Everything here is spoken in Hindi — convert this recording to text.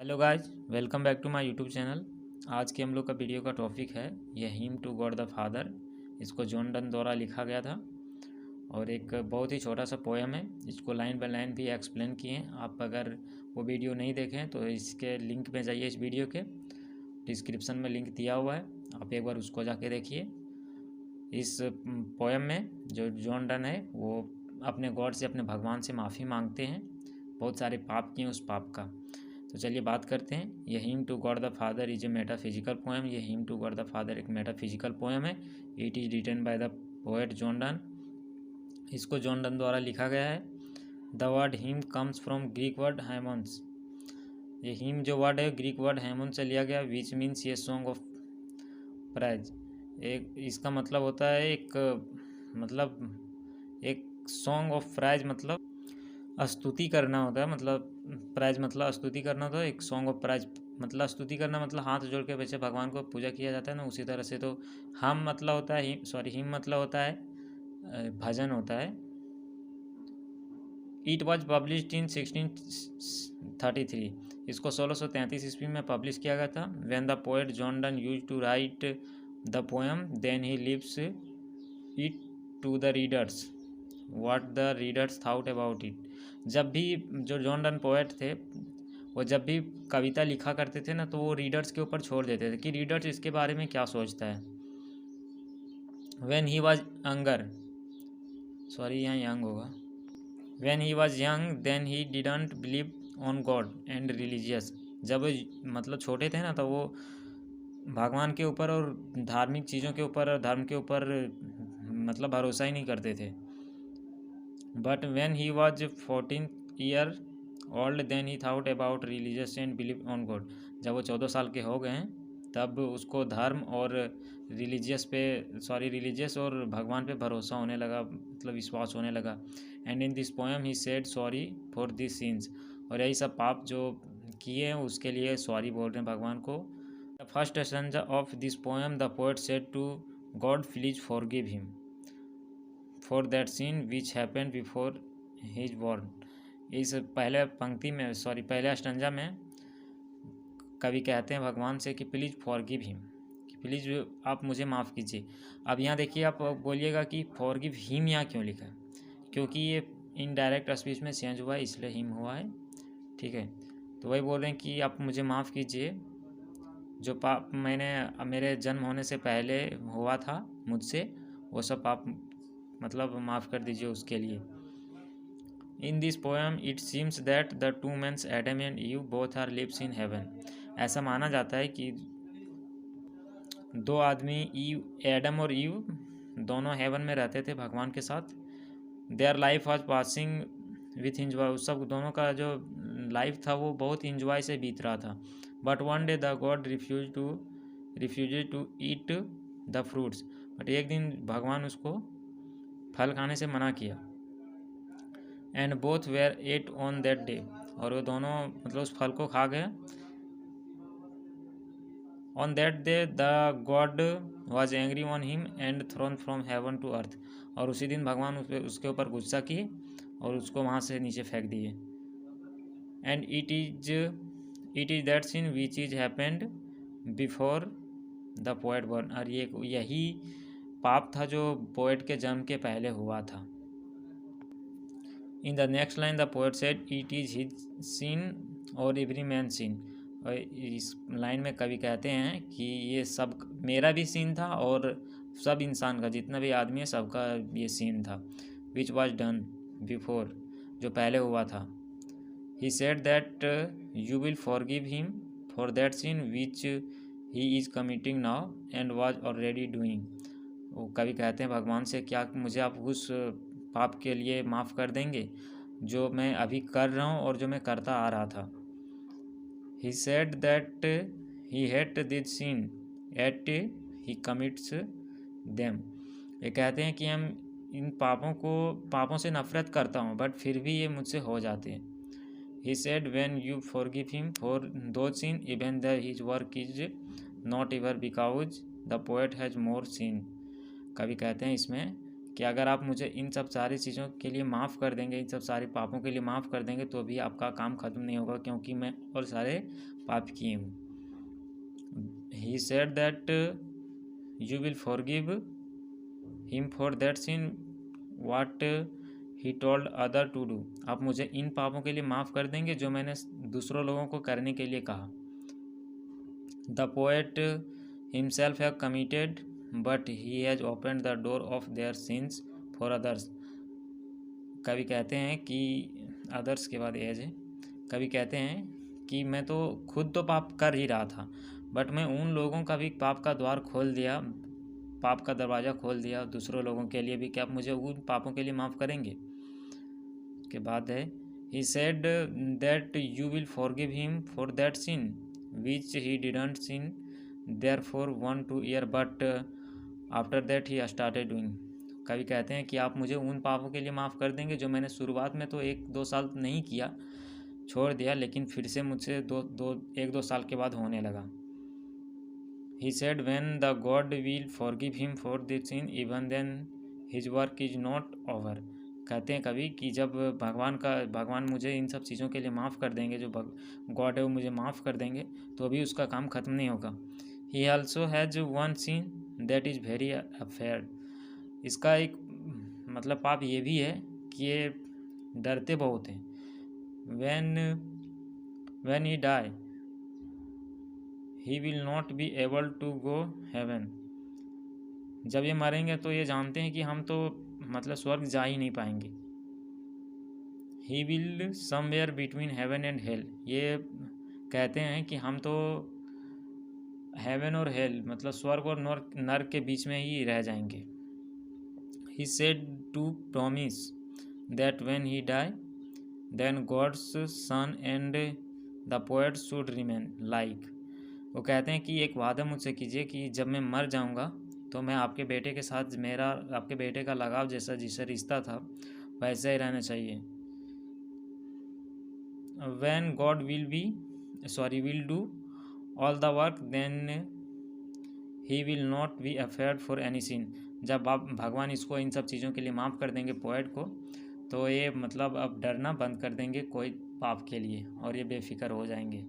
Hello guys, welcome back to my YouTube channel. आज के हम लोग का वीडियो का टॉपिक है ये hymn to God the Father. इसको जॉन डन द्वारा लिखा गया था और एक बहुत ही छोटा सा पोएम है। इसको लाइन बाय लाइन भी एक्सप्लेन किए हैं। आप अगर वो वीडियो नहीं देखें तो इसके लिंक में जाइए, इस वीडियो के डिस्क्रिप्शन में लिंक दिया हुआ है, आप एक बार उसको जाके देखिए। इस पोएम में जो जॉन डन है वो अपने गॉड से, अपने भगवान से माफ़ी मांगते हैं, बहुत सारे पाप किए उस पाप का। तो चलिए बात करते हैं। ये hymn to God the father is a metaphysical poem. ये hymn to God the father एक मेटाफिजिकल पोएम है। It is written by the poet John Donne. इसको जॉन डन द्वारा लिखा गया है। The word hymn comes from Greek word hymnos. ये हिम जो वर्ड है ग्रीक वर्ड हेमन से लिया गया, विच मीन्स ये सॉन्ग ऑफ प्राइज। एक इसका मतलब होता है एक सॉन्ग ऑफ प्राइज मतलब स्तुति करना होता है। मतलब प्राइज मतलब स्तुति करना होता है। एक सॉन्ग ऑफ प्राइज मतलब स्तुति करना, मतलब हाथ जोड़ के वैसे भगवान को पूजा किया जाता है ना, उसी तरह से। तो हम मतलब होता है हिम मतलब होता है भजन होता है। It was published in 1633। इसको 1633 ईस्वी में पब्लिश किया गया था। When the poet John Donne use to write the poem then he leaves it to the readers what the readers thought about it. जब भी जो जॉन डन पोएट थे वो जब भी कविता लिखा करते थे ना, तो वो रीडर्स के ऊपर छोड़ देते थे कि रीडर्स इसके बारे में क्या सोचता है। When he was younger, sorry यहाँ यंग होगा, when he was young then he didn't believe on God and religious. जब मतलब छोटे थे ना, तो वो भगवान के ऊपर और धार्मिक चीज़ों के ऊपर और धर्म के ऊपर मतलब भरोसा ही नहीं करते थे। But when he was 14 year old then he thought about religious and believe on God. जब वो 14 साल के हो गए हैं तब उसको धर्म और रिलीजियस और भगवान पे भरोसा होने लगा, मतलब विश्वास होने लगा। And in this poem he said sorry for this scenes. और यही सब पाप जो किए हैं उसके लिए सॉरी बोल रहे हैं भगवान को। The first stanza of this poem the poet said to God please forgive him for that sin which happened before his born. इस पहले पंक्ति में पहले स्टैंजा में कवि कहते हैं भगवान से कि प्लीज़ फॉरगिव हिम, कि प्लीज़ आप मुझे माफ़ कीजिए। अब यहाँ देखिए, आप बोलिएगा कि फॉरगिव हिम यहाँ क्यों लिखा है, क्योंकि ये इनडायरेक्ट स्पीच में चेंज हुआ है इसलिए हिम हुआ है। ठीक है, तो वही बोल रहे हैं कि आप मुझे माफ़ कीजिए, जो पाप मैंने मेरे जन्म होने से पहले हुआ था मुझसे, वो सब पाप मतलब माफ़ कर दीजिए उसके लिए। In this poem it seems that the two mens Adam and Eve both are lives in heaven. ऐसा माना जाता है कि दो आदमी एडम और ईव दोनों हेवन में रहते थे भगवान के साथ। Their life was passing with enjoy. उस सब दोनों का जो लाइफ था वो बहुत इंजॉय से बीत रहा था। But one day the God refuse to eat the fruits. बट एक दिन भगवान उसको फल खाने से मना किया। And both were ate on that day. और वो दोनों मतलब उस फल को खा गए। On that day the God was angry on him and thrown from heaven to earth. और उसी दिन भगवान उसके ऊपर गुस्सा किए और उसको वहाँ से नीचे फेंक दिए। And it is that sin which is happened before the poet born. और यही पाप था जो पोएट के जन्म के पहले हुआ था। In the next line the poet said it is his sin और एवरी मैन सीन। और इस लाइन में कवि कहते हैं कि ये सब मेरा भी सीन था और सब इंसान का, जितना भी आदमी है सबका ये सीन था। विच वॉज डन बिफोर, जो पहले हुआ था। He said that you will forgive him for that sin which he is committing now and was already doing. वो कवि कहते हैं भगवान से, क्या मुझे आप उस पाप के लिए माफ़ कर देंगे जो मैं अभी कर रहा हूँ और जो मैं करता आ रहा था। He said that he hate this sin yet he commits them। ये कहते हैं कि हम इन पापों से नफरत करता हूँ बट फिर भी ये मुझसे हो जाते हैं। He said when you forgive him for those sin even though his work is not ever because the poet has more sin। कवि कहते हैं इसमें कि अगर आप मुझे इन सब सारी चीज़ों के लिए माफ़ कर देंगे, इन सब सारे पापों के लिए माफ़ कर देंगे, तो भी आपका काम ख़त्म नहीं होगा, क्योंकि मैं और सारे पाप किए हूँ। He said that you will forgive him for that sin what he told other to do. आप मुझे इन पापों के लिए माफ़ कर देंगे जो मैंने दूसरों लोगों को करने के लिए कहा। The poet himself have committed but he has opened the door of their since for others. कवि कहते हैं कि अदर्स के बाद एज है, कवि कहते हैं कि मैं तो खुद तो पाप कर ही रहा था, बट मैं उन लोगों का भी पाप का द्वार खोल दिया, पाप का दरवाज़ा खोल दिया दूसरों लोगों के लिए भी, कि आप मुझे उन पापों के लिए माफ़ करेंगे। के बाद है he said that you will forgive him for that sin which he didn't sin there for 1-2 year but after that he started doing. कवि कहते हैं कि आप मुझे उन पापों के लिए माफ़ कर देंगे जो मैंने शुरुआत में तो 1-2 साल नहीं किया, छोड़ दिया, लेकिन फिर से मुझसे 1-2 साल के बाद होने लगा। He said when the god will forgive him for this sin even then his work is not over. कहते हैं कभी कि जब भगवान मुझे इन सब चीज़ों के लिए माफ़ कर देंगे, जो गॉड है वो मुझे माफ़ कर देंगे, तो भी उसका काम ख़त्म नहीं होगा। He also has one sin that is very afraid. इसका एक मतलब पाप ये भी है कि ये डरते बहुत हैं। when he die he will not be able to go heaven। जब ये मरेंगे तो ये जानते हैं कि हम तो मतलब स्वर्ग जा ही नहीं पाएंगे। he will somewhere between heaven and hell। ये कहते हैं कि हम तो हेवन और हेल मतलब स्वर्ग और नर्क के बीच में ही रह जाएंगे। he said to promise that when he die then God's son and the poet should remain like। वो कहते हैं कि एक वादा मुझसे कीजिए कि जब मैं मर जाऊंगा तो मैं आपके बेटे के साथ मेरा आपके बेटे का लगाव जैसा जिससे रिश्ता था वैसा ही रहना चाहिए। when God will do all the work then he will not be afraid for any sin। जब आप भगवान इसको इन सब चीज़ों के लिए माफ़ कर देंगे पोएट को, तो ये मतलब अब डरना बंद कर देंगे कोई पाप के लिए, और ये बेफिक्र हो जाएंगे।